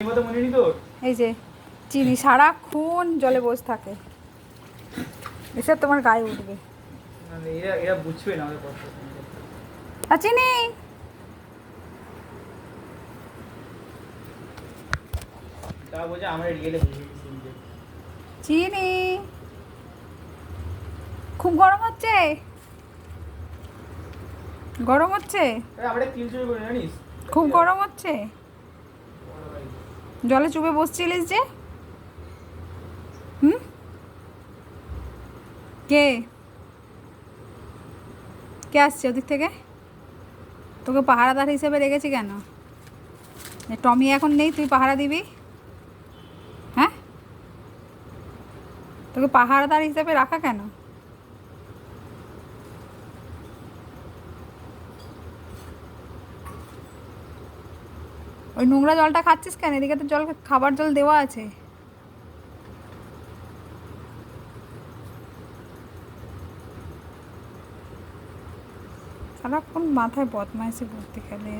এই যে চিনি সারাক্ষণ জলে বসে থাকে, এসব তোমার গায়ে উঠবে। এরা বুঝবে না আমাদের কষ্ট। আর চিনি তা বলছে আমরা রিয়েলে বুঝে গেছি। চিনি খুব গরম হচ্ছে, গরম হচ্ছে, আমরা তিল চুরি করি জানিস? খুব গরম হচ্ছে। জলে চুপে বসছিলিস যে, হুম? কে কে আসছে ওদিক থেকে? তোকে পাহারাদার হিসেবে রেখেছি কেন? টমি এখন নেই, তুই পাহারা দিবি? হ্যাঁ, তোকে পাহারাদার হিসেবে রাখা কেন? ওই নোংরা জলটা খাচ্ছিস কেন? এদিকে তো জল, খাবার জল দেওয়া আছে। সারাক্ষণ মাথায় বদমাইশি করতে গেলে